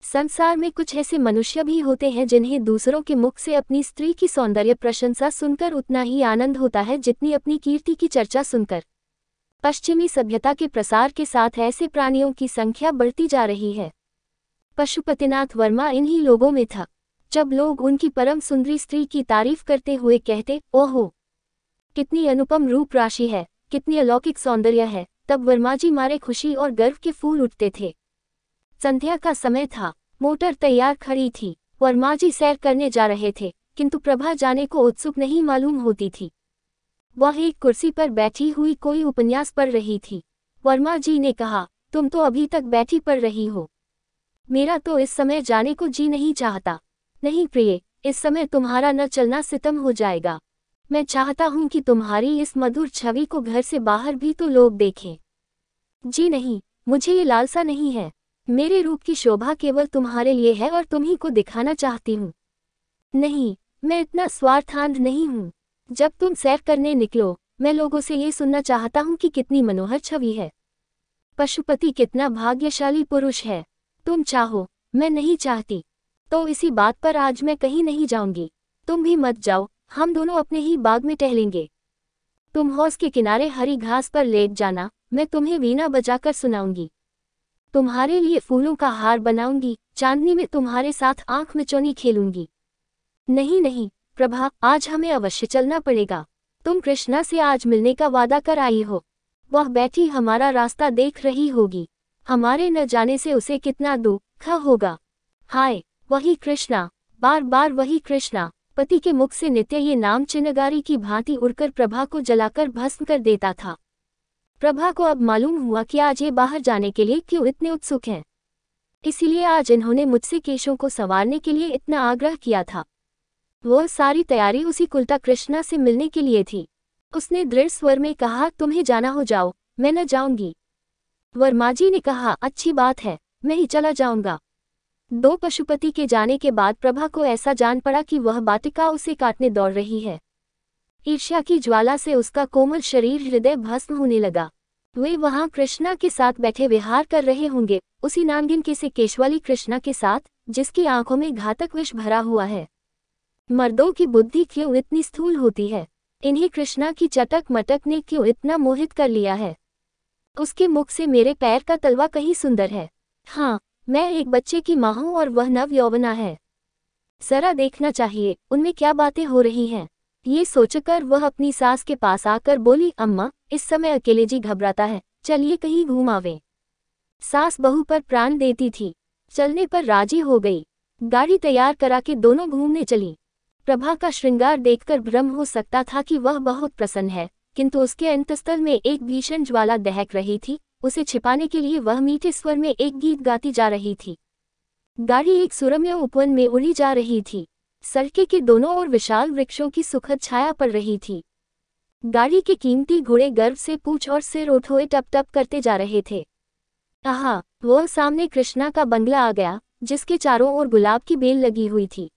संसार में कुछ ऐसे मनुष्य भी होते हैं जिन्हें दूसरों के मुख से अपनी स्त्री की सौंदर्य प्रशंसा सुनकर उतना ही आनंद होता है जितनी अपनी कीर्ति की चर्चा सुनकर। पश्चिमी सभ्यता के प्रसार के साथ ऐसे प्राणियों की संख्या बढ़ती जा रही है। पशुपतिनाथ वर्मा इन्हीं लोगों में था। जब लोग उनकी परम सुंदरी स्त्री की तारीफ करते हुए कहते, ओहो कितनी अनुपम रूप राशि है, कितनी अलौकिक सौंदर्य है, तब वर्मा जी मारे खुशी और गर्व के फूल उठते थे। संध्या का समय था, मोटर तैयार खड़ी थी। वर्मा जी सैर करने जा रहे थे, किंतु प्रभा जाने को उत्सुक नहीं मालूम होती थी। वह एक कुर्सी पर बैठी हुई कोई उपन्यास पढ़ रही थी। वर्मा जी ने कहा, तुम तो अभी तक बैठी पढ़ रही हो, मेरा तो इस समय जाने को जी नहीं चाहता। नहीं प्रिय, इस समय तुम्हारा न चलना सितम हो जाएगा। मैं चाहता हूं कि तुम्हारी इस मधुर छवि को घर से बाहर भी तो लोग देखें। जी नहीं, मुझे ये लालसा नहीं है। मेरे रूप की शोभा केवल तुम्हारे लिए है और तुम्ही को दिखाना चाहती हूँ। नहीं, मैं इतना स्वार्थांध नहीं हूँ। जब तुम सैर करने निकलो, मैं लोगों से ये सुनना चाहता हूँ कि कितनी मनोहर छवि है, पशुपति कितना भाग्यशाली पुरुष है। तुम चाहो, मैं नहीं चाहती, तो इसी बात पर आज मैं कहीं नहीं जाऊंगी। तुम भी मत जाओ, हम दोनों अपने ही बाग में टहलेंगे। तुम हौज के किनारे हरी घास पर लेट जाना, मैं तुम्हें वीणा बजाकर सुनाऊंगी। तुम्हारे लिए फूलों का हार बनाऊंगी, चांदनी में तुम्हारे साथ आंख मिचौनी खेलूंगी। नहीं नहीं प्रभा, आज हमें अवश्य चलना पड़ेगा। तुम कृष्णा से आज मिलने का वादा कर आई हो। वह बैठी हमारा रास्ता देख रही होगी। हमारे न जाने से उसे कितना दुख होगा। हाय, वही कृष्णा, बार बार वही कृष्णा। पति के मुख से नित्य ये नाम चिनगारी की भांति उड़कर प्रभा को जलाकर भस्म कर देता था। प्रभा को अब मालूम हुआ कि आज ये बाहर जाने के लिए क्यों इतने उत्सुक हैं। इसीलिए आज इन्होंने मुझसे केशों को संवारने के लिए इतना आग्रह किया था। वह सारी तैयारी उसी कुलता कृष्णा से मिलने के लिए थी। उसने दृढ़ स्वर में कहा, तुम्हें जाना हो जाओ, मैं न जाऊंगी। वर्मा जी ने कहा, अच्छी बात है, मैं ही चला जाऊंगा। दो पशुपति के जाने के बाद प्रभा को ऐसा जान पड़ा कि वह बाटिका उसे काटने दौड़ रही है। ईर्ष्या की ज्वाला से उसका कोमल शरीर हृदय भस्म होने लगा। वे वहां कृष्णा के साथ बैठे विहार कर रहे होंगे, उसी नागिन के से केशवाली कृष्णा के साथ, जिसकी आंखों में घातक विष भरा हुआ है। मर्दों की बुद्धि क्यों इतनी स्थूल होती है? इन्हें कृष्णा की चटक मटक ने क्यों इतना मोहित कर लिया है? उसके मुख से मेरे पैर का तलवा कहीं सुंदर है। हाँ, मैं एक बच्चे की माँ हूँ और वह नव यौवना है। जरा देखना चाहिए उनमें क्या बातें हो रही हैं। ये सोचकर वह अपनी सास के पास आकर बोली, अम्मा, इस समय अकेले जी घबराता है, चलिए कहीं घूम आवे। सास बहू पर प्राण देती थी, चलने पर राजी हो गई। गाड़ी तैयार करा के दोनों घूमने चली। प्रभा का श्रृंगार देखकर भ्रम हो सकता था कि वह बहुत प्रसन्न है, किंतु उसके अंतस्थल में एक भीषण ज्वाला दहक रही थी। उसे छिपाने के लिए वह मीठे स्वर में एक गीत गाती जा रही थी। गाड़ी एक सुरम्य उपवन में उड़ी जा रही थी। सड़के के दोनों ओर विशाल वृक्षों की सुखद छाया पड़ रही थी। गाड़ी के कीमती घोड़े गर्व से पूंछ और सिर उठोए टप टप करते जा रहे थे। आहा, वह सामने कृष्णा का बंगला आ गया, जिसके चारों ओर गुलाब की बेल लगी हुई थी।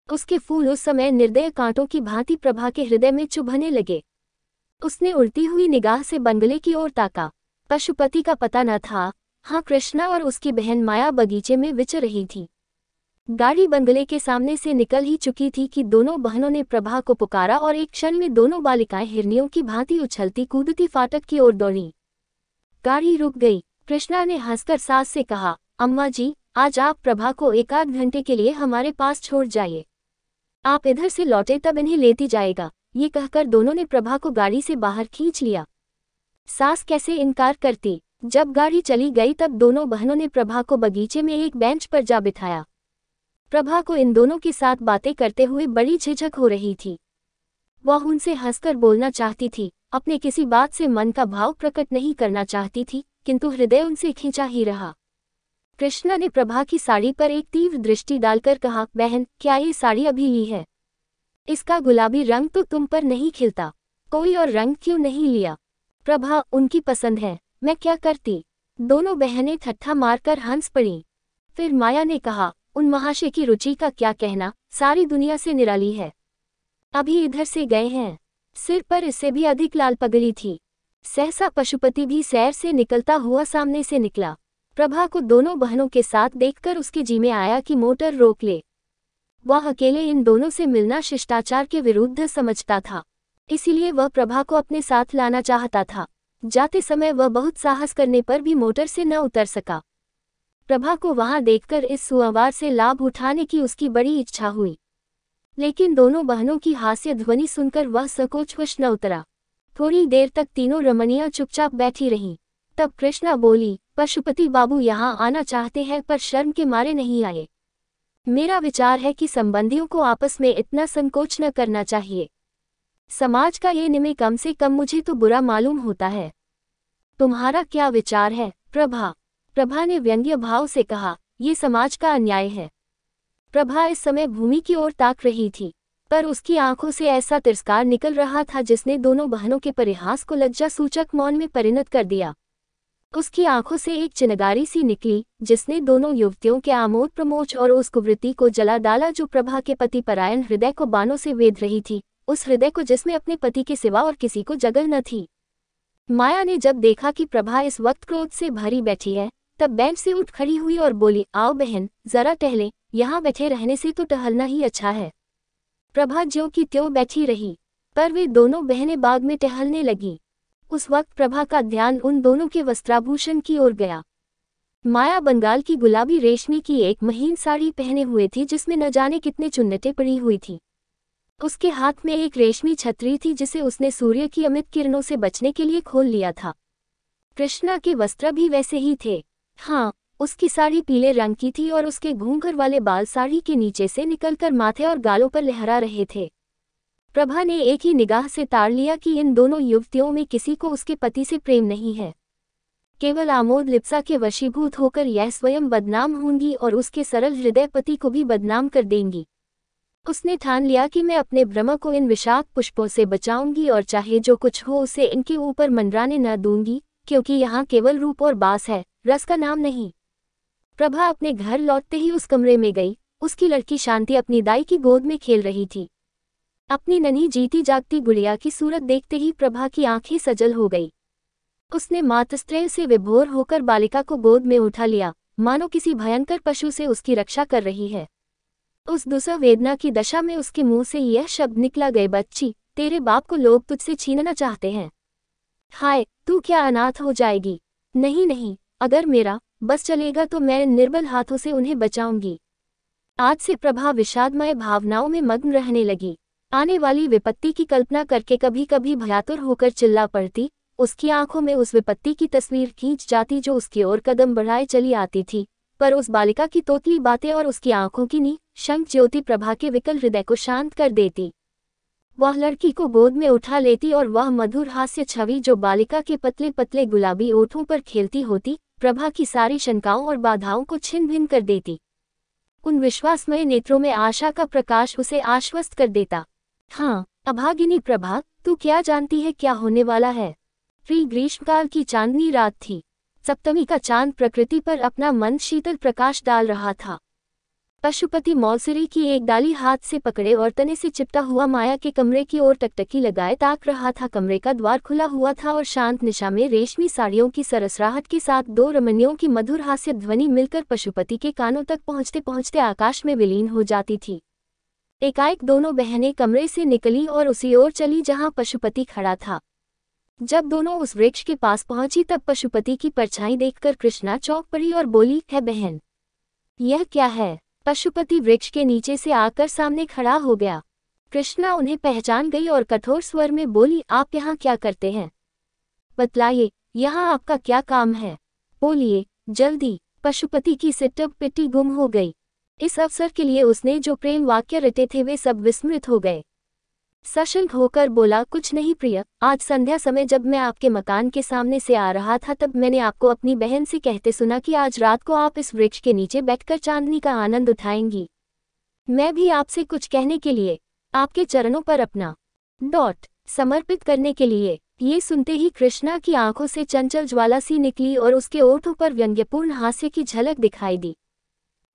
उसके फूल उस समय निर्दय कांटों की भांति प्रभा के हृदय में चुभने लगे। उसने उड़ती हुई निगाह से बंगले की ओर ताका। पशुपति का पता न था। हाँ, कृष्णा और उसकी बहन माया बगीचे में विचर रही थी। गाड़ी बंगले के सामने से निकल ही चुकी थी कि दोनों बहनों ने प्रभा को पुकारा और एक क्षण में दोनों बालिकाएं हिरनियों की भांति उछलती कूदती फाटक की ओर दौड़ी। गाड़ी रुक गई। कृष्णा ने हंसकर सास से कहा, अम्मा जी, आज आप प्रभा को एक आध घंटे के लिए हमारे पास छोड़ जाइए। आप इधर से लौटे तब इन्हें लेती जाएगा। ये कहकर दोनों ने प्रभा को गाड़ी से बाहर खींच लिया। सास कैसे इनकार करती। जब गाड़ी चली गई तब दोनों बहनों ने प्रभा को बगीचे में एक बेंच पर जा बिठाया। प्रभा को इन दोनों के साथ बातें करते हुए बड़ी झिझक हो रही थी। वह उनसे हंसकर बोलना चाहती थी, अपने किसी बात से मन का भाव प्रकट नहीं करना चाहती थी, किंतु हृदय उनसे खींचा ही रहा। कृष्णा ने प्रभा की साड़ी पर एक तीव्र दृष्टि डालकर कहा, बहन, क्या ये साड़ी अभी ली है? इसका गुलाबी रंग तो तुम पर नहीं खिलता, कोई और रंग क्यों नहीं लिया? प्रभा, उनकी पसंद है, मैं क्या करती? दोनों बहनें ठट्ठा मारकर हंस पड़ी। फिर माया ने कहा, उन महाशय की रुचि का क्या कहना, सारी दुनिया से निराली है। अभी इधर से गए हैं। सिर पर इससे भी अधिक लाल पगड़ी थी। सहसा पशुपति भी सैर से निकलता हुआ सामने से निकला। प्रभा को दोनों बहनों के साथ देखकर उसके जी में आया कि मोटर रोक ले। वह अकेले इन दोनों से मिलना शिष्टाचार के विरुद्ध समझता था, इसीलिए वह प्रभा को अपने साथ लाना चाहता था। जाते समय वह बहुत साहस करने पर भी मोटर से न उतर सका। प्रभा को वहां देखकर इस सुअवार से लाभ उठाने की उसकी बड़ी इच्छा हुई, लेकिन दोनों बहनों की हास्य ध्वनि सुनकर वह संकोचवश न उतरा। थोड़ी देर तक तीनों रमणियां चुपचाप बैठी रहीं। तब कृष्णा बोली, पशुपति बाबू यहाँ आना चाहते हैं पर शर्म के मारे नहीं आए। मेरा विचार है कि संबंधियों को आपस में इतना संकोच न करना चाहिए। समाज का ये नियम कम से कम मुझे तो बुरा मालूम होता है। तुम्हारा क्या विचार है प्रभा? प्रभा ने व्यंग्य भाव से कहा, ये समाज का अन्याय है। प्रभा इस समय भूमि की ओर ताक रही थी, पर उसकी आंखों से ऐसा तिरस्कार निकल रहा था जिसने दोनों बहनों के परिहास को लज्जा सूचक मौन में परिणत कर दिया। उसकी आंखों से एक चिनगारी सी निकली जिसने दोनों युवतियों के आमोद प्रमोद और उस कुवृत्ति को जला डाला जो प्रभा के पति परायण हृदय को बाणों से वेध रही थी, उस हृदय को जिसमें अपने पति के सिवा और किसी को जगह न थी। माया ने जब देखा कि प्रभा इस वक्त क्रोध से भरी बैठी है, तब बेंच से उठ खड़ी हुई और बोली, आओ बहन, जरा टहले, यहाँ बैठे रहने से तो टहलना ही अच्छा है। प्रभा ज्यों की त्यों बैठी रही, पर वे दोनों बहनें बाग में टहलने लगीं। उस वक्त प्रभा का ध्यान उन दोनों के वस्त्राभूषण की ओर गया। माया बंगाल की गुलाबी रेशमी की एक महीन साड़ी पहने हुए थी जिसमें न जाने कितने चुन्नटें पड़ी हुई थी। उसके हाथ में एक रेशमी छतरी थी जिसे उसने सूर्य की अमित किरणों से बचने के लिए खोल लिया था। कृष्णा के वस्त्र भी वैसे ही थे। हाँ, उसकी साड़ी पीले रंग की थी और उसके घूंघर वाले बाल साड़ी के नीचे से निकलकर माथे और गालों पर लहरा रहे थे। प्रभा ने एक ही निगाह से ताड़ लिया कि इन दोनों युवतियों में किसी को उसके पति से प्रेम नहीं है। केवल आमोद लिप्सा के वशीभूत होकर यह स्वयं बदनाम होंगी और उसके सरल हृदय पति को भी बदनाम कर देंगी। उसने ठान लिया कि मैं अपने भ्रम को इन विषाक्त पुष्पों से बचाऊंगी और चाहे जो कुछ हो उसे इनके ऊपर मंडराने न दूंगी, क्योंकि यहाँ केवल रूप और बास है, रस का नाम नहीं। प्रभा अपने घर लौटते ही उस कमरे में गई। उसकी लड़की शांति अपनी दाई की गोद में खेल रही थी। अपनी नन्ही जीती जागती गुड़िया की सूरत देखते ही प्रभा की आंखें सजल हो गई। उसने मातस्त्रेय से विभोर होकर बालिका को गोद में उठा लिया, मानो किसी भयंकर पशु से उसकी रक्षा कर रही है। उस दुस्सह वेदना की दशा में उसके मुंह से यह शब्द निकला, गए बच्ची, तेरे बाप को लोग तुझसे छीनना चाहते हैं। हाय, तू क्या अनाथ हो जाएगी? नहीं नहीं, अगर मेरा बस चलेगा तो मैं निर्बल हाथों से उन्हें बचाऊंगी। आज से प्रभा विषादमय भावनाओं में मग्न रहने लगी। आने वाली विपत्ति की कल्पना करके कभी कभी भयातुर होकर चिल्ला पड़ती। उसकी आंखों में उस विपत्ति की तस्वीर खींच जाती जो उसकी ओर कदम बढ़ाए चली आती थी, पर उस बालिका की तोतली बातें और उसकी आंखों की निशंक ज्योति प्रभा के विकल हृदय को शांत कर देती। वह लड़की को गोद में उठा लेती और वह मधुर हास्य छवि जो बालिका के पतले पतले गुलाबी ओठों पर खेलती होती, प्रभा की सारी शंकाओं और बाधाओं को छिन्न भिन्न कर देती। उन विश्वासमय नेत्रों में आशा का प्रकाश उसे आश्वस्त कर देता। हाँ, अभागिनी प्रभा, तू क्या जानती है क्या होने वाला है? प्री ग्रीष्मकाल की चांदनी रात थी। सप्तमी का चांद प्रकृति पर अपना मंद शीतल प्रकाश डाल रहा था। पशुपति मौलसरी की एक डाली हाथ से पकड़े और तने से चिपटा हुआ माया के कमरे की ओर टकटकी लगाए ताक रहा था। कमरे का द्वार खुला हुआ था और शांत निशा में रेशमी साड़ियों की सरसराहट के साथ दो रमणियों की मधुर हास्य ध्वनि मिलकर पशुपति के कानों तक पहुँचते पहुँचते आकाश में विलीन हो जाती थी। एकाएक दोनों बहनें कमरे से निकली और उसी ओर चली जहाँ पशुपति खड़ा था। जब दोनों उस वृक्ष के पास पहुंची तब पशुपति की परछाई देखकर कृष्णा चौंक पड़ी और बोली, है बहन, यह क्या है? पशुपति वृक्ष के नीचे से आकर सामने खड़ा हो गया। कृष्णा उन्हें पहचान गई और कठोर स्वर में बोली, आप यहाँ क्या करते हैं? बतलाइए, यहाँ आपका क्या काम है? बोलिए जल्दी। पशुपति की सिट्टप पिट्टी गुम हो गई। इस अवसर के लिए उसने जो प्रेम वाक्य रटे थे वे सब विस्मृत हो गए। सशंक होकर बोला, कुछ नहीं प्रिय, आज संध्या समय जब मैं आपके मकान के सामने से आ रहा था तब मैंने आपको अपनी बहन से कहते सुना कि आज रात को आप इस वृक्ष के नीचे बैठकर चांदनी का आनंद उठाएंगी। मैं भी आपसे कुछ कहने के लिए, आपके चरणों पर अपना समर्पित करने के लिए। ये सुनते ही कृष्णा की आंखों से चंचल ज्वाला सी निकली और उसके ओठों पर व्यंग्यपूर्ण हास्य की झलक दिखाई दी।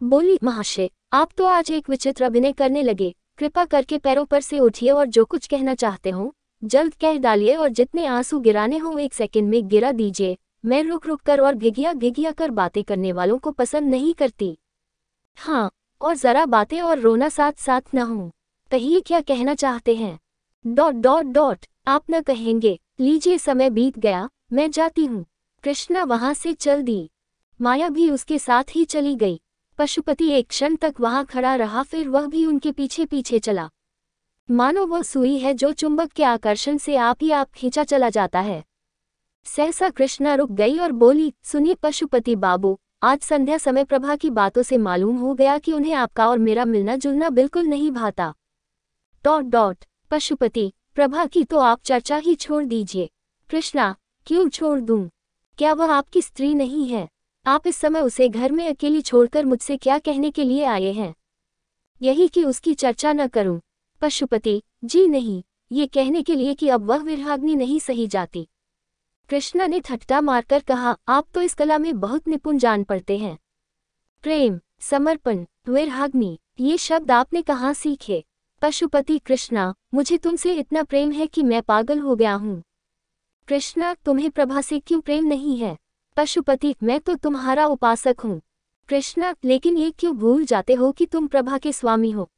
बोली, महाशय, आप तो आज एक विचित्र अभिनय करने लगे। कृपा करके पैरों पर से उठिए और जो कुछ कहना चाहते हो जल्द कह डालिए और जितने आंसू गिराने हो 1 सेकंड में गिरा दीजिए। मैं रुक रुक कर और घिघिया घिघिया कर बातें करने वालों को पसंद नहीं करती। हाँ, और जरा बातें और रोना साथ साथ न हो। कहिए क्या कहना चाहते हैं? ... आप न कहेंगे। लीजिए, समय बीत गया, मैं जाती हूँ। कृष्णा वहां से चल दी। माया भी उसके साथ ही चली गई। पशुपति एक क्षण तक वहां खड़ा रहा, फिर वह भी उनके पीछे पीछे चला। मानो वह सुई है जो चुंबक के आकर्षण से आप ही आप खींचा चला जाता है। सहसा कृष्णा रुक गई और बोली, सुनिए पशुपति बाबू, आज संध्या समय प्रभा की बातों से मालूम हो गया कि उन्हें आपका और मेरा मिलना जुलना बिल्कुल नहीं भाता। ... पशुपति, प्रभा की तो आप चर्चा ही छोड़ दीजिए। कृष्णा, क्यों छोड़ दूं? क्या वह आपकी स्त्री नहीं है? आप इस समय उसे घर में अकेली छोड़कर मुझसे क्या कहने के लिए आए हैं? यही कि उसकी चर्चा न करूं। पशुपति, जी नहीं, ये कहने के लिए कि अब वह विरहाग्नि नहीं सही जाती। कृष्णा ने ठट्ठा मारकर कहा, आप तो इस कला में बहुत निपुण जान पड़ते हैं। प्रेम, समर्पण, विरहाग्नि, ये शब्द आपने कहाँ सीखे? पशुपति, कृष्णा, मुझे तुमसे इतना प्रेम है कि मैं पागल हो गया हूँ। कृष्णा, तुम्हें प्रभा से क्यों प्रेम नहीं है? पशुपति, मैं तो तुम्हारा उपासक हूँ। कृष्णा, लेकिन ये क्यों भूल जाते हो कि तुम प्रभा के स्वामी हो?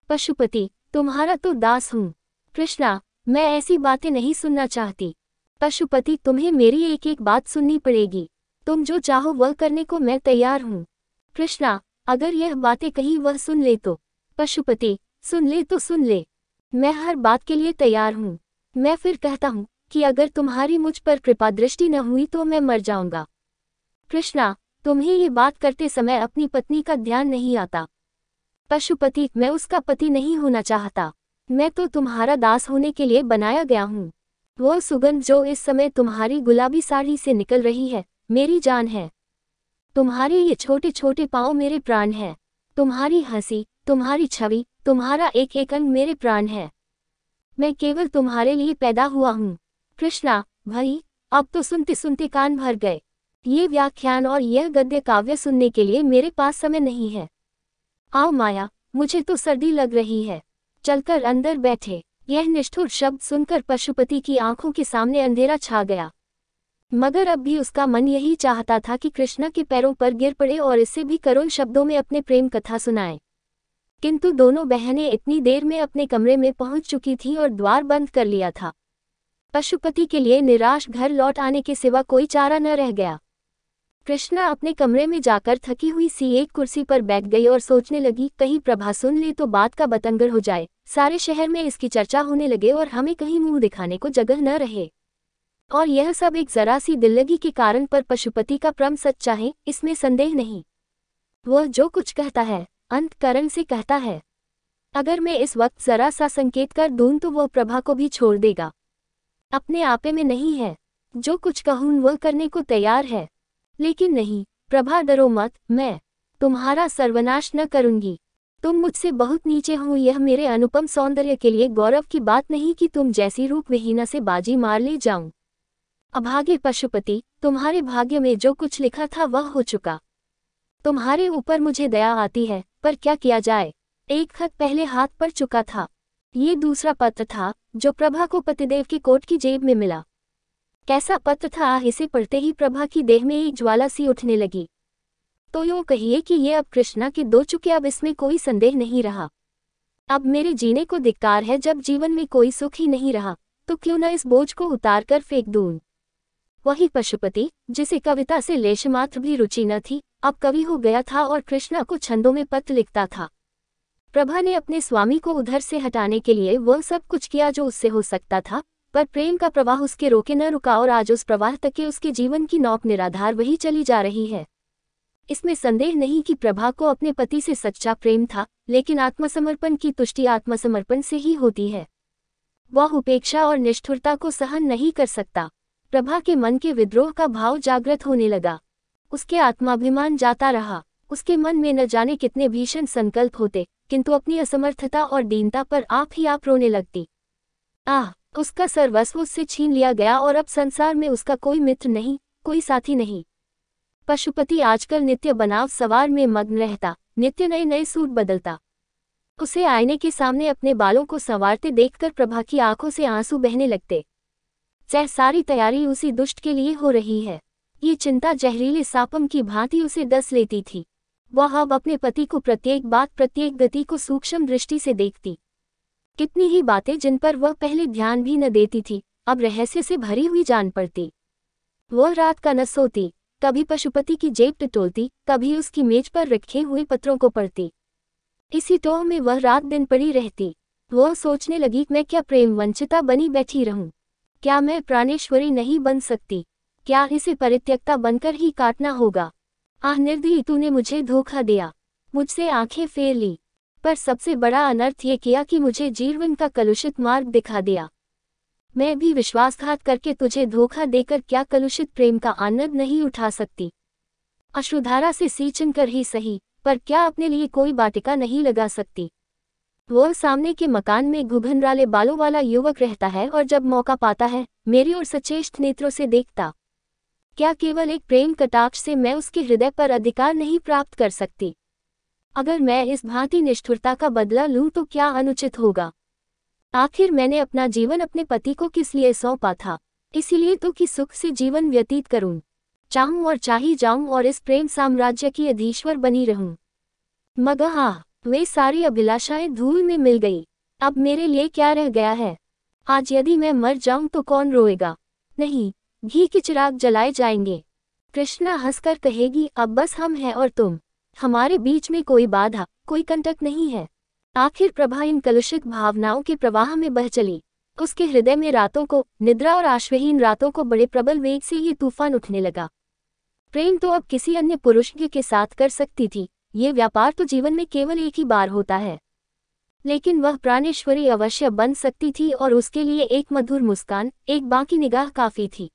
पशुपति, तुम्हारा तो दास हूँ। कृष्णा, मैं ऐसी बातें नहीं सुनना चाहती। पशुपति, तुम्हें मेरी एक एक बात सुननी पड़ेगी। तुम जो चाहो वह करने को मैं तैयार हूँ। कृष्णा, अगर यह बातें कहीं वह सुन ले तो? पशुपति, सुन ले तो सुन ले, मैं हर बात के लिए तैयार हूँ। मैं फिर कहता हूँ कि अगर तुम्हारी मुझ पर कृपा दृष्टि न हुई तो मैं मर जाऊंगा। कृष्णा, तुम्हें ये बात करते समय अपनी पत्नी का ध्यान नहीं आता? पशुपति, मैं उसका पति नहीं होना चाहता। मैं तो तुम्हारा दास होने के लिए बनाया गया हूँ। वह सुगंध जो इस समय तुम्हारी गुलाबी साड़ी से निकल रही है, मेरी जान है। तुम्हारे ये छोटे छोटे पाँव मेरे प्राण हैं। तुम्हारी हंसी, तुम्हारी छवि, तुम्हारा एक एक अंग मेरे प्राण है। मैं केवल तुम्हारे लिए पैदा हुआ हूँ। कृष्णा, भाई, अब तो सुनते सुनते कान भर गए। ये व्याख्यान और यह गद्य काव्य सुनने के लिए मेरे पास समय नहीं है। आओ माया, मुझे तो सर्दी लग रही है, चलकर अंदर बैठे। यह निष्ठुर शब्द सुनकर पशुपति की आंखों के सामने अंधेरा छा गया। मगर अब भी उसका मन यही चाहता था कि कृष्णा के पैरों पर गिर पड़े और इससे भी करुण शब्दों में अपने प्रेम कथा सुनाए। किंतु दोनों बहनें इतनी देर में अपने कमरे में पहुंच चुकी थीं और द्वार बंद कर लिया था। पशुपति के लिए निराश घर लौट आने के सिवा कोई चारा न रह गया। कृष्णा अपने कमरे में जाकर थकी हुई सी एक कुर्सी पर बैठ गई और सोचने लगी, कहीं प्रभा सुन ले तो बात का बतंगड़ हो जाए, सारे शहर में इसकी चर्चा होने लगे और हमें कहीं मुंह दिखाने को जगह न रहे। और यह सब एक जरा सी दिल्लगी के कारण, पर पशुपति का प्रेम सच्चा है, इसमें संदेह नहीं। वह जो कुछ कहता है अंतःकरण से कहता है। अगर मैं इस वक्त जरा सा संकेत कर दूं तो वह प्रभा को भी छोड़ देगा। अपने आपे में नहीं है, जो कुछ कहूं वह करने को तैयार है। लेकिन नहीं, प्रभा डरो मत, मैं तुम्हारा सर्वनाश न करूंगी। तुम मुझसे बहुत नीचे हो, यह मेरे अनुपम सौंदर्य के लिए गौरव की बात नहीं कि तुम जैसी रूप विहीना से बाजी मार ले जाऊं। अभागे पशुपति, तुम्हारे भाग्य में जो कुछ लिखा था वह हो चुका। तुम्हारे ऊपर मुझे दया आती है, पर क्या किया जाए। एक खत पहले हाथ पर चुका था, ये दूसरा पत्र था जो प्रभा को पतिदेव की कोट की जेब में मिला। कैसा पत्र था, इसे पढ़ते ही प्रभा की देह में एक ज्वाला सी उठने लगी। तो यूं कहिए कि ये अब कृष्णा के दो चुके, अब इसमें कोई संदेह नहीं रहा। अब मेरे जीने को धिक्कार है, जब जीवन में कोई सुख ही नहीं रहा तो क्यों न इस बोझ को उतार कर फेंक दूं। वही पशुपति जिसे कविता से लेशमात्र भी रुचि न थी, अब कवि हो गया था और कृष्णा को छंदों में पत्र लिखता था। प्रभा ने अपने स्वामी को उधर से हटाने के लिए वह सब कुछ किया जो उससे हो सकता था, पर प्रेम का प्रवाह उसके रोके न रुका और आज उस प्रवाह तक के उसके जीवन की नौक निराधार वही चली जा रही है। इसमें संदेह नहीं कि प्रभा को अपने पति से सच्चा प्रेम था, लेकिन आत्मसमर्पण की तुष्टि आत्मसमर्पण से ही होती है। वह उपेक्षा और निष्ठुरता को सहन नहीं कर सकता। प्रभा के मन के विद्रोह का भाव जागृत होने लगा। उसके आत्माभिमान जाता रहा। उसके मन में न जाने कितने भीषण संकल्प होते, किंतु अपनी असमर्थता और दीनता पर आप ही आप रोने लगती। आह, उसका सर्वस्व उससे छीन लिया गया और अब संसार में उसका कोई मित्र नहीं, कोई साथी नहीं। पशुपति आजकल नित्य बनाव सवार में मग्न रहता, नित्य नए नए सूट बदलता। उसे आईने के सामने अपने बालों को संवारते देखकर प्रभा की आंखों से आंसू बहने लगते। सारी तैयारी उसी दुष्ट के लिए हो रही है। ये चिंता जहरीले सांपम की भांति उसे डस लेती थी। वह अब अपने पति को प्रत्येक बात, प्रत्येक गति को सूक्ष्म दृष्टि से देखती। कितनी ही बातें जिन पर वह पहले ध्यान भी न देती थी, अब रहस्य से भरी हुई जान पड़ती। वह रात का न सोती, कभी पशुपति की जेब टटोलती, कभी उसकी मेज पर रखे हुए पत्रों को पढ़ती। इसी टोह में वह रात दिन पड़ी रहती। वह सोचने लगी, मैं क्या प्रेम वंचिता बनी बैठी रहूं? क्या मैं प्राणेश्वरी नहीं बन सकती? क्या इसे परित्यक्ता बनकर ही काटना होगा? आह निर्दयी, तूने मुझे धोखा दिया, मुझसे आंखें फेर ली, पर सबसे बड़ा अनर्थ ये किया कि मुझे जीवन का कलुषित मार्ग दिखा दिया। मैं भी विश्वासघात करके तुझे धोखा देकर क्या कलुषित प्रेम का आनंद नहीं उठा सकती? अश्रुधारा से सींचन कर ही सही, पर क्या अपने लिए कोई वाटिका नहीं लगा सकती? वह सामने के मकान में घुघनराले बालों वाला युवक रहता है और जब मौका पाता है मेरी ओर सचेष्ट नेत्रों से देखता। क्या केवल एक प्रेम कटाक्ष से मैं उसके हृदय पर अधिकार नहीं प्राप्त कर सकती? अगर मैं इस भांति निष्ठुरता का बदला लूं तो क्या अनुचित होगा? आखिर मैंने अपना जीवन अपने पति को किस लिए सौंपा था? इसीलिए तो कि सुख से जीवन व्यतीत करूं, चाहूं और चाही जाऊं और इस प्रेम साम्राज्य की अधीश्वर बनी रहूं। मगर हाँ, वे सारी अभिलाषाएं धूल में मिल गई। अब मेरे लिए क्या रह गया है? आज यदि मैं मर जाऊं तो कौन रोएगा? नहीं, घी के चिराग जलाए जाएंगे। कृष्णा हंसकर कहेगी, अब बस हम हैं और तुम, हमारे बीच में कोई बाधा, कोई कंटक नहीं है। आखिर प्रभा इन कलुषित भावनाओं के प्रवाह में बह चली। उसके हृदय में रातों को, निद्रा और आश्वहीन रातों को बड़े प्रबल वेग से ये तूफान उठने लगा। प्रेम तो अब किसी अन्य पुरुष के साथ कर सकती थी, ये व्यापार तो जीवन में केवल एक ही बार होता है। लेकिन वह प्राणेश्वरी अवश्य बन सकती थी और उसके लिए एक मधुर मुस्कान, एक बाकी निगाह काफी थी।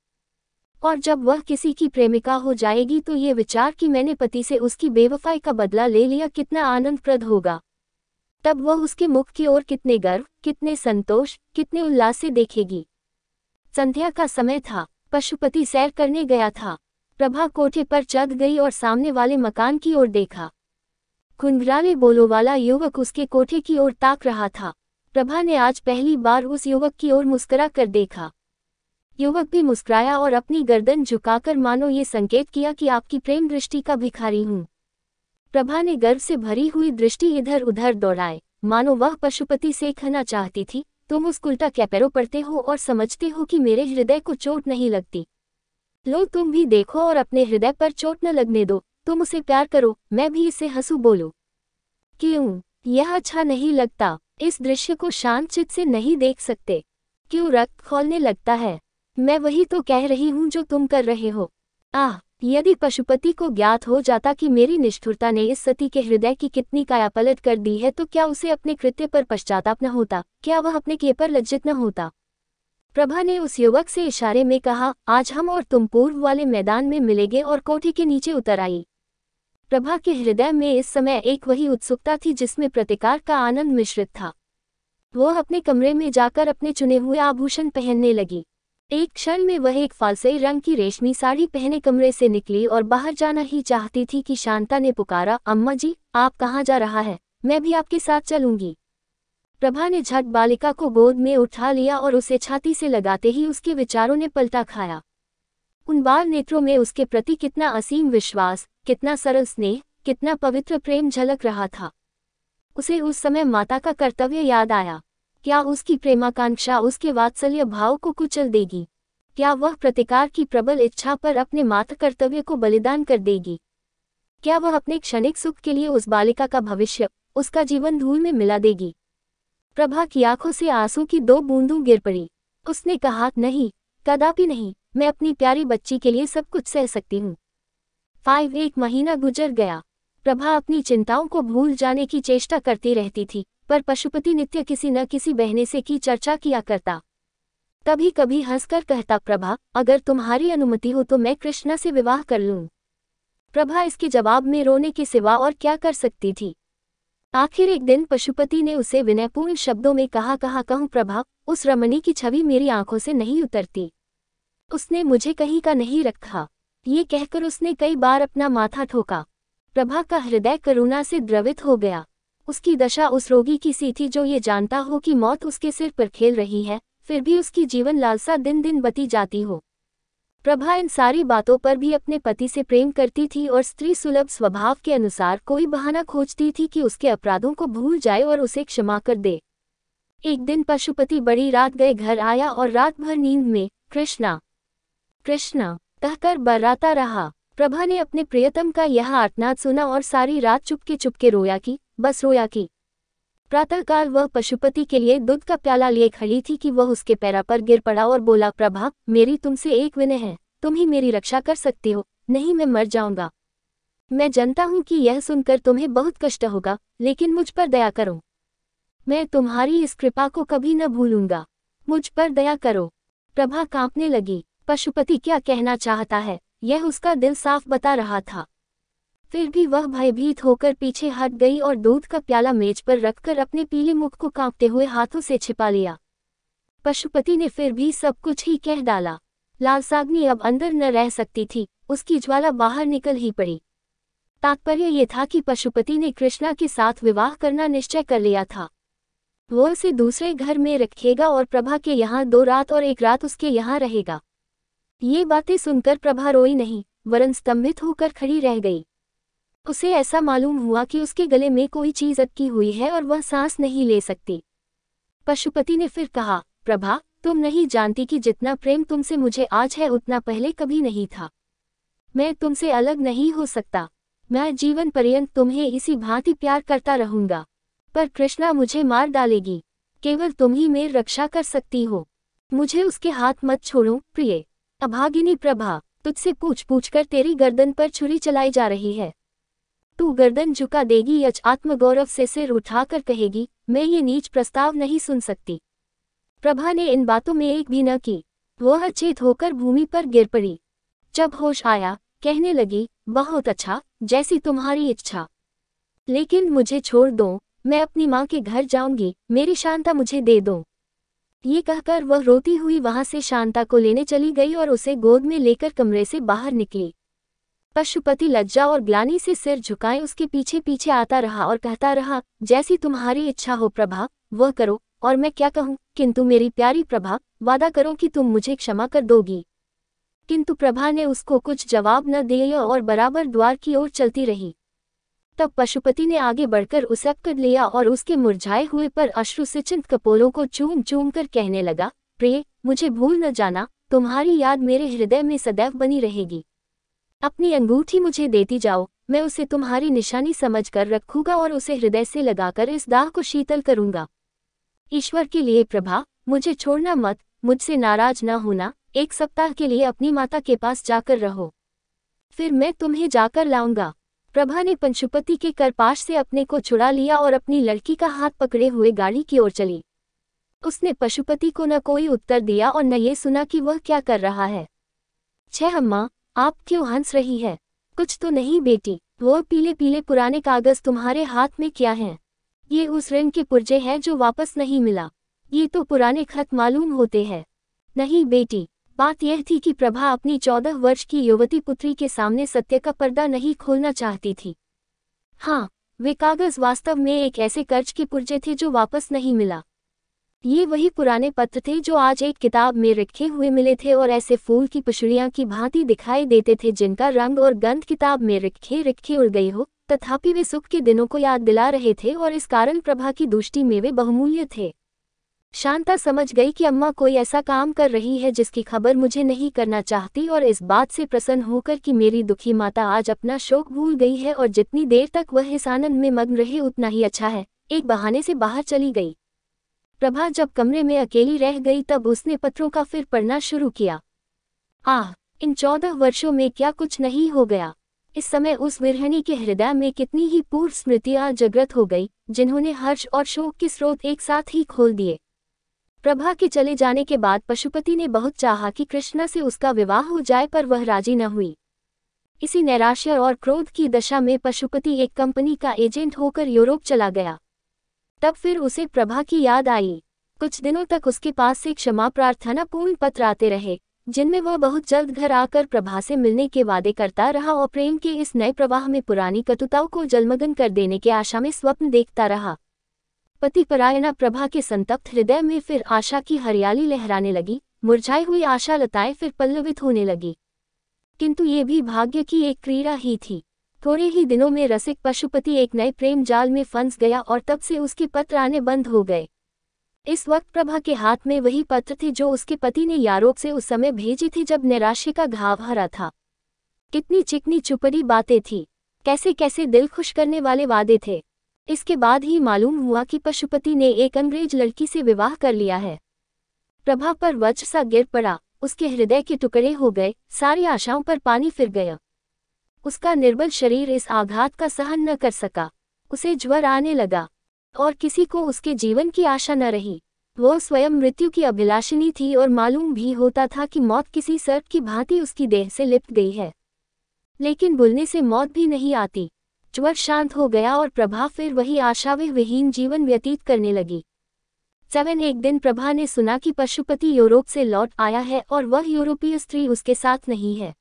और जब वह किसी की प्रेमिका हो जाएगी तो ये विचार कि मैंने पति से उसकी बेवफाई का बदला ले लिया कितना आनंदप्रद होगा। तब वह उसके मुख की ओर कितने गर्व, कितने संतोष, कितने उल्लास से देखेगी। संध्या का समय था, पशुपति सैर करने गया था। प्रभा कोठे पर चढ़ गई और सामने वाले मकान की ओर देखा। घुंघराले बोलों वाला युवक उसके कोठे की ओर ताक रहा था। प्रभा ने आज पहली बार उस युवक की ओर मुस्कुरा कर देखा। युवक भी मुस्कुराया और अपनी गर्दन झुकाकर मानो ये संकेत किया कि आपकी प्रेम दृष्टि का भिखारी हूँ। प्रभा ने गर्व से भरी हुई दृष्टि इधर उधर दौड़ाए, मानो वह पशुपति से कहना चाहती थी, तुम उस उल्टा कैपेरो पढ़ते हो और समझते हो कि मेरे हृदय को चोट नहीं लगती। लो तुम भी देखो और अपने हृदय पर चोट न लगने दो। तुम उसे प्यार करो, मैं भी इसे हंसू बोलूं। क्यों, यह अच्छा नहीं लगता? इस दृश्य को शांत चित्त से नहीं देख सकते? क्यों रक्त खौलने लगता है? मैं वही तो कह रही हूँ जो तुम कर रहे हो। आह, यदि पशुपति को ज्ञात हो जाता कि मेरी निष्ठुरता ने इस सती के हृदय की कितनी कायापलट कर दी है तो क्या उसे अपने कृत्य पर पश्चाताप न होता? क्या वह अपने किए पर लज्जित न होता? प्रभा ने उस युवक से इशारे में कहा, आज हम और तुम पूर्व वाले मैदान में मिलेंगे और कोठी के नीचे उतर आई। प्रभा के हृदय में इस समय एक वही उत्सुकता थी जिसमें प्रतिकार का आनंद मिश्रित था। वह अपने कमरे में जाकर अपने चुने हुए आभूषण पहनने लगी। एक क्षण में वह एक फालसे रंग की रेशमी साड़ी पहने कमरे से निकली और बाहर जाना ही चाहती थी कि शांता ने पुकारा, अम्मा जी, आप कहाँ जा रहा है? मैं भी आपके साथ चलूंगी। प्रभा ने झट बालिका को गोद में उठा लिया और उसे छाती से लगाते ही उसके विचारों ने पलटा खाया। उन बाल नेत्रों में उसके प्रति कितना असीम विश्वास, कितना सरल स्नेह, कितना पवित्र प्रेम झलक रहा था। उसे उस समय माता का कर्तव्य याद आया। क्या उसकी प्रेमाकांक्षा उसके वात्सल्य भाव को कुचल देगी? क्या वह प्रतिकार की प्रबल इच्छा पर अपने मातृ कर्तव्य को बलिदान कर देगी? क्या वह अपने क्षणिक सुख के लिए उस बालिका का भविष्य, उसका जीवन धूल में मिला देगी? प्रभा की आंखों से आंसू की 2 बूंदों गिर पड़ी। उसने कहा, नहीं, कदापि नहीं, मैं अपनी प्यारी बच्ची के लिए सब कुछ सह सकती हूँ। 1 महीना गुजर गया। प्रभा अपनी चिंताओं को भूल जाने की चेष्टा करती रहती थी, पर पशुपति नित्य किसी न किसी बहने से की चर्चा किया करता। कभी कभी हंसकर कहता, प्रभा, अगर तुम्हारी अनुमति हो तो मैं कृष्णा से विवाह कर लूं। प्रभा इसके जवाब में रोने के सिवा और क्या कर सकती थी। आखिर एक दिन पशुपति ने उसे विनयपूर्ण शब्दों में कहा कहूं प्रभा, उस रमणी की छवि मेरी आंखों से नहीं उतरती। उसने मुझे कहीं का नहीं रखा। ये कहकर उसने कई बार अपना माथा ठोका। प्रभा का हृदय करुणा से द्रवित हो गया। उसकी दशा उस रोगी की सी थी जो ये जानता हो कि मौत उसके सिर पर खेल रही है, फिर भी उसकी जीवन लालसा दिन दिन बती जाती हो। प्रभा इन सारी बातों पर भी अपने पति से प्रेम करती थी और स्त्री सुलभ स्वभाव के अनुसार कोई बहाना खोजती थी कि उसके अपराधों को भूल जाए और उसे क्षमा कर दे। एक दिन पशुपति बड़ी रात गए घर आया और रात भर नींद में कृष्णा कृष्णा कहकर बर्राता रहा। प्रभा ने अपने प्रियतम का यह आर्तनाद सुना और सारी रात चुपके चुपके रोया की, बस रोया की। प्रातःकाल वह पशुपति के लिए दूध का प्याला लिए खड़ी थी कि वह उसके पैरा पर गिर पड़ा और बोला, प्रभा, मेरी तुमसे एक विनय है, तुम ही मेरी रक्षा कर सकती हो, नहीं मैं मर जाऊंगा। मैं जानता हूं कि यह सुनकर तुम्हें बहुत कष्ट होगा, लेकिन मुझ पर दया करो। मैं तुम्हारी इस कृपा को कभी न भूलूंगा, मुझ पर दया करो। प्रभा कांपने लगी। पशुपति क्या कहना चाहता है यह उसका दिल साफ बता रहा था। फिर भी वह भयभीत होकर पीछे हट गई और दूध का प्याला मेज पर रखकर अपने पीले मुख को कांपते हुए हाथों से छिपा लिया। पशुपति ने फिर भी सब कुछ ही कह डाला। लालसाग्नि अब अंदर न रह सकती थी, उसकी ज्वाला बाहर निकल ही पड़ी। तात्पर्य ये था कि पशुपति ने कृष्णा के साथ विवाह करना निश्चय कर लिया था। वो उसे दूसरे घर में रखेगा और प्रभा के यहाँ 2 रात और 1 रात उसके यहाँ रहेगा। ये बातें सुनकर प्रभा रोई नहीं, वरन स्तंभित होकर खड़ी रह गई। उसे ऐसा मालूम हुआ कि उसके गले में कोई चीज अटकी हुई है और वह सांस नहीं ले सकती। पशुपति ने फिर कहा, प्रभा, तुम नहीं जानती कि जितना प्रेम तुमसे मुझे आज है उतना पहले कभी नहीं था। मैं तुमसे अलग नहीं हो सकता। मैं जीवन पर्यंत तुम्हें इसी भांति प्यार करता रहूंगा। पर कृष्णा मुझे मार डालेगी, केवल तुम ही मेरी रक्षा कर सकती हो। मुझे उसके हाथ मत छोड़ो प्रिय। अभागिनी प्रभा, तुझसे पूछ कर तेरी गर्दन पर छुरी चलाई जा रही है। तू गर्दन झुका देगी या आत्मगौरव से सिर उठाकर कहेगी, मैं ये नीच प्रस्ताव नहीं सुन सकती। प्रभा ने इन बातों में एक भी न की। वह अचेत होकर भूमि पर गिर पड़ी। जब होश आया, कहने लगी, बहुत अच्छा, जैसी तुम्हारी इच्छा, लेकिन मुझे छोड़ दो, मैं अपनी माँ के घर जाऊंगी, मेरी शांता मुझे दे दो। ये कहकर वह रोती हुई वहां से शांता को लेने चली गई और उसे गोद में लेकर कमरे से बाहर निकली। पशुपति लज्जा और ग्लानि से सिर झुकाए उसके पीछे पीछे आता रहा और कहता रहा, जैसी तुम्हारी इच्छा हो प्रभा, वह करो, और मैं क्या कहूँ, किंतु मेरी प्यारी प्रभा, वादा करो कि तुम मुझे क्षमा कर दोगी। किंतु प्रभा ने उसको कुछ जवाब न दिया और बराबर द्वार की ओर चलती रही। तब पशुपति ने आगे बढ़कर उसे पकड़ लिया और उसके मुरझाए हुए पर अश्रु सिंचित कपोलों को चूम चूम कर कहने लगा, प्रिय, मुझे भूल न जाना, तुम्हारी याद मेरे हृदय में सदैव बनी रहेगी। अपनी अंगूठी मुझे देती जाओ, मैं उसे तुम्हारी निशानी समझकर रखूंगा और उसे हृदय से लगाकर इस दाह को शीतल करूंगा। ईश्वर के लिए प्रभा, मुझे छोड़ना मत, मुझसे नाराज न होना, 1 सप्ताह के लिए अपनी माता के पास जाकर रहो, फिर मैं तुम्हें जाकर लाऊंगा। प्रभा ने पशुपति के करपाश से अपने को छुड़ा लिया और अपनी लड़की का हाथ पकड़े हुए गाड़ी की ओर चली। उसने पशुपति को न कोई उत्तर दिया और न ये सुना कि वह क्या कर रहा है। छह अम्मा, आप क्यों हंस रही है? कुछ तो नहीं बेटी, वो पीले पीले पुराने कागज तुम्हारे हाथ में क्या हैं? ये उस ऋण के पुर्जे हैं जो वापस नहीं मिला। ये तो पुराने खत मालूम होते हैं। नहीं बेटी, बात यह थी कि प्रभा अपनी 14 वर्ष की युवती पुत्री के सामने सत्य का पर्दा नहीं खोलना चाहती थी। हाँ, वे कागज वास्तव में एक ऐसे कर्ज के पुर्जे थे जो वापस नहीं मिला। ये वही पुराने पत्र थे जो आज एक किताब में रखे हुए मिले थे और ऐसे फूल की पशुड़ियां की भांति दिखाई देते थे जिनका रंग और गंध किताब में रखे रखे उड़ गई हो, तथापि वे सुख के दिनों को याद दिला रहे थे और इस कारण प्रभा की दृष्टि में वे बहुमूल्य थे। शांता समझ गई कि अम्मा कोई ऐसा काम कर रही है जिसकी खबर मुझे नहीं करना चाहती और इस बात से प्रसन्न होकर कि मेरी दुखी माता आज अपना शोक भूल गई है और जितनी देर तक वह इस आनंद में मग्न रहे उतना ही अच्छा है, एक बहाने से बाहर चली गई। प्रभा जब कमरे में अकेली रह गई तब उसने पत्रों का फिर पढ़ना शुरू किया। इन 14 वर्षों में क्या कुछ नहीं हो गया। इस समय उस विरहिणी के हृदय में कितनी ही पूर्व स्मृतियां जागृत हो गई, जिन्होंने हर्ष और शोक के स्रोत एक साथ ही खोल दिए। प्रभा के चले जाने के बाद पशुपति ने बहुत चाहा कि कृष्णा से उसका विवाह हो जाए, पर वह राजी न हुई। इसी नैराश्य और क्रोध की दशा में पशुपति एक कंपनी का एजेंट होकर यूरोप चला गया। तब फिर उसे प्रभा की याद आई। कुछ दिनों तक उसके पास से क्षमा प्रार्थना पूर्ण पत्र आते रहे, जिनमें वह बहुत जल्द घर आकर प्रभा से मिलने के वादे करता रहा और प्रेम के इस नए प्रवाह में पुरानी कटुताओं को जलमग्न कर देने के आशा में स्वप्न देखता रहा। पति परायणा प्रभा के संतप्त हृदय में फिर आशा की हरियाली लहराने लगी। मुरझाई हुई आशा लताएं फिर पल्लवित होने लगी। किंतु ये भी भाग्य की एक क्रीड़ा ही थी। थोड़े ही दिनों में रसिक पशुपति एक नए प्रेम जाल में फंस गया और तब से उसके पत्र आने बंद हो गए। इस वक्त प्रभा के हाथ में वही पत्र थे जो उसके पति ने यूरोप से उस समय भेजी थी जब निराशा का घाव हरा था। कितनी चिकनी चुपड़ी बातें थी, कैसे कैसे दिल खुश करने वाले वादे थे। इसके बाद ही मालूम हुआ कि पशुपति ने एक अंग्रेज लड़की से विवाह कर लिया है। प्रभा पर वज्र सा गिर पड़ा, उसके हृदय के टुकड़े हो गए, सारी आशाओं पर पानी फिर गया। उसका निर्बल शरीर इस आघात का सहन न कर सका, उसे ज्वर आने लगा और किसी को उसके जीवन की आशा न रही। वो स्वयं मृत्यु की अभिलाषिनी थी और मालूम भी होता था कि मौत किसी सर्प की भांति उसकी देह से लिपट गई है, लेकिन बुलने से मौत भी नहीं आती। ज्वर शांत हो गया और प्रभा फिर वही आशाविहीन जीवन व्यतीत करने लगी। एक दिन प्रभा ने सुना कि पशुपति यूरोप से लौट आया है और वह यूरोपीय स्त्री उसके साथ नहीं है,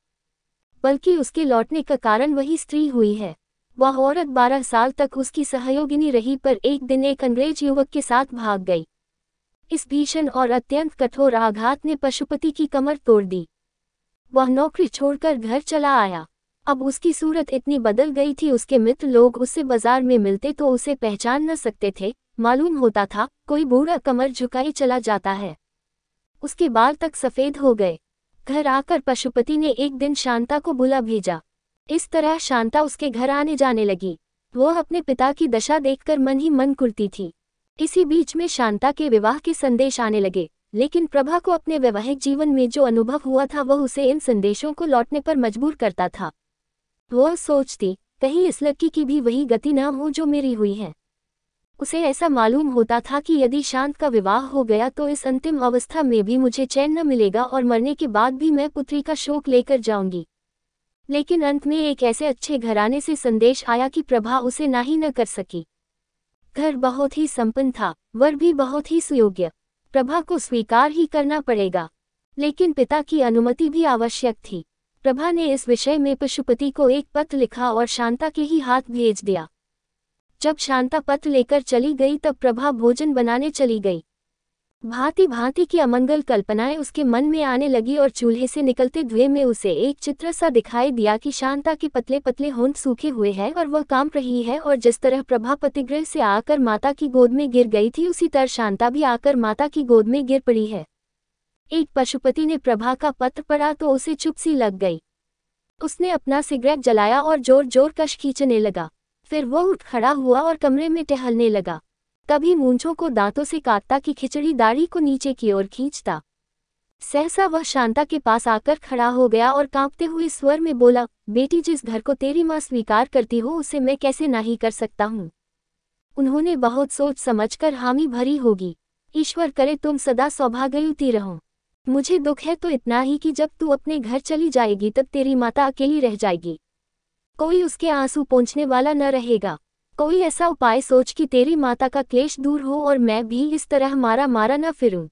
बल्कि उसके लौटने का कारण वही स्त्री हुई है। वह औरत 12 साल तक उसकी सहयोगिनी रही, पर एक दिन एक अंग्रेज युवक के साथ भाग गई। इस भीषण और अत्यंत कठोर आघात ने पशुपति की कमर तोड़ दी। वह नौकरी छोड़कर घर चला आया। अब उसकी सूरत इतनी बदल गई थी, उसके मित्र लोग उससे बाजार में मिलते तो उसे पहचान न सकते थे। मालूम होता था कोई बूढ़ा कमर झुकाए चला जाता है। उसके बाल तक सफ़ेद हो गए। घर आकर पशुपति ने एक दिन शांता को बुला भेजा। इस तरह शांता उसके घर आने जाने लगी। वह अपने पिता की दशा देखकर मन ही मन कुढ़ती थी। इसी बीच में शांता के विवाह के संदेश आने लगे, लेकिन प्रभा को अपने वैवाहिक जीवन में जो अनुभव हुआ था वह उसे इन संदेशों को लौटने पर मजबूर करता था। वह सोचती, कहीं इस लड़की की भी वही गति न हो जो मेरी हुई है। उसे ऐसा मालूम होता था कि यदि शांत का विवाह हो गया तो इस अंतिम अवस्था में भी मुझे चैन न मिलेगा और मरने के बाद भी मैं पुत्री का शोक लेकर जाऊंगी। लेकिन अंत में एक ऐसे अच्छे घराने से संदेश आया कि प्रभा उसे ना ही न कर सकी। घर बहुत ही संपन्न था, वर भी बहुत ही सुयोग्य। प्रभा को स्वीकार ही करना पड़ेगा, लेकिन पिता की अनुमति भी आवश्यक थी। प्रभा ने इस विषय में पशुपति को एक पत्र लिखा और शांता के ही हाथ भेज दिया। जब शांता पत्र लेकर चली गई तब प्रभा भोजन बनाने चली गई। भांति भांति की अमंगल कल्पनाएं उसके मन में आने लगी और चूल्हे से निकलते धुएं में उसे एक चित्र सा दिखाई दिया कि शांता के पतले पतले होंठ सूखे हुए हैं और वह कांप रही है, और जिस तरह प्रभा पतिगृह से आकर माता की गोद में गिर गई थी उसी तरह शांता भी आकर माता की गोद में गिर पड़ी है। एक पशुपति ने प्रभा का पत्र पढ़ा तो उसे चुप सी लग गई। उसने अपना सिगरेट जलाया और जोर जोर कश खींचने लगा। फिर वह उठ खड़ा हुआ और कमरे में टहलने लगा। कभी मूंछों को दांतों से काटता कि खिचड़ी दाढ़ी को नीचे की ओर खींचता। सहसा वह शांता के पास आकर खड़ा हो गया और कांपते हुए स्वर में बोला, बेटी, जिस घर को तेरी माँ स्वीकार करती हो उसे मैं कैसे नहीं कर सकता हूँ। उन्होंने बहुत सोच समझकर हामी भरी होगी। ईश्वर करे तुम सदा सौभाग्यवती रहो। मुझे दुख है तो इतना ही कि जब तू अपने घर चली जाएगी तब तेरी माता अकेली रह जाएगी। कोई उसके आंसू पोंछने वाला न रहेगा। कोई ऐसा उपाय सोच कि तेरी माता का क्लेश दूर हो और मैं भी इस तरह मारा मारा न फिरूं।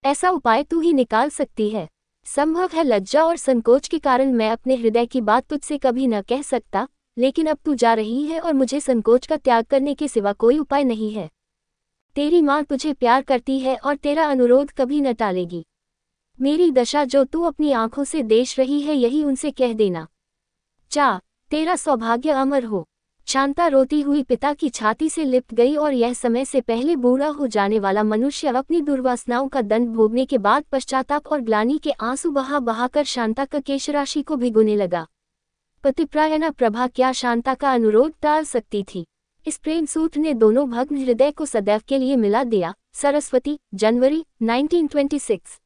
ऐसा उपाय तू ही निकाल सकती है। संभव है लज्जा और संकोच के कारण मैं अपने हृदय की बात तुझसे कभी न कह सकता, लेकिन अब तू जा रही है और मुझे संकोच का त्याग करने के सिवा कोई उपाय नहीं है। तेरी माँ तुझे प्यार करती है और तेरा अनुरोध कभी न टालेगी। मेरी दशा जो तू अपनी आंखों से देख रही है यही उनसे कह देना। जा, तेरा सौभाग्य अमर हो। शांता रोती हुई पिता की छाती से लिपट गई और यह समय से पहले बूढ़ा हो जाने वाला मनुष्य अपनी दुर्वासनाओं का दंड भोगने के बाद पश्चाताप और ग्लानि के आंसू बहा बहाकर शांता का केशराशि को भिगोने लगा। पतिप्रायणा प्रभा क्या शांता का अनुरोध टाल सकती थी। इस प्रेम सूत्र ने दोनों भग्न हृदय को सदैव के लिए मिला दिया। सरस्वती, जनवरी 1926।